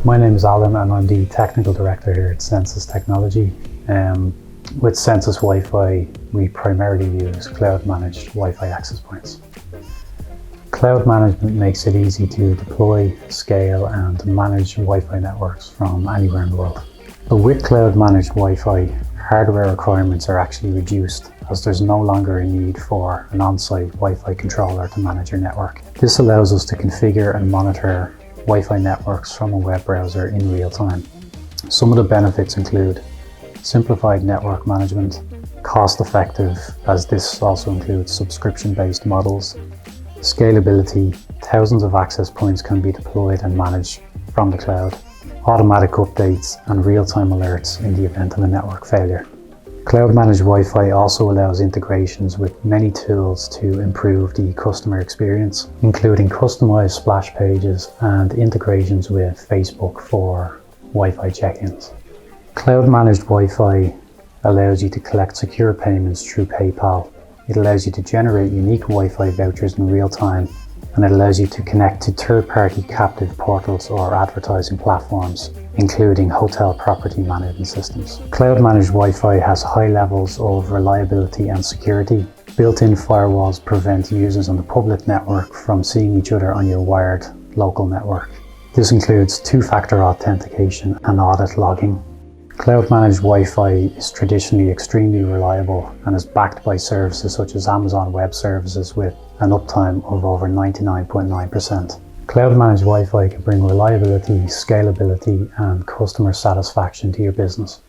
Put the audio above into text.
My name is Alan and I'm the Technical Director here at SenSys Technology. With SenSys Wi-Fi, we primarily use cloud-managed Wi-Fi access points. Cloud management makes it easy to deploy, scale and manage Wi-Fi networks from anywhere in the world. But with cloud-managed Wi-Fi, hardware requirements are actually reduced as there's no longer a need for an on-site Wi-Fi controller to manage your network. This allows us to configure and monitor Wi-Fi networks from a web browser in real time. Some of the benefits include simplified network management, cost-effective as this also includes subscription-based models, scalability, thousands of access points can be deployed and managed from the cloud, automatic updates and real-time alerts in the event of a network failure. Cloud-managed Wi-Fi also allows integrations with many tools to improve the customer experience, including customized splash pages and integrations with Facebook for Wi-Fi check-ins. Cloud-managed Wi-Fi allows you to collect secure payments through PayPal. It allows you to generate unique Wi-Fi vouchers in real time, and it allows you to connect to third-party captive portals or advertising platforms, including hotel property management systems. Cloud-managed Wi-Fi has high levels of reliability and security. Built-in firewalls prevent users on the public network from seeing each other on your wired local network. This includes two-factor authentication and audit logging. Cloud-managed Wi-Fi is traditionally extremely reliable and is backed by services such as Amazon Web Services with an uptime of over 99.9%. Cloud-managed Wi-Fi can bring reliability, scalability and customer satisfaction to your business.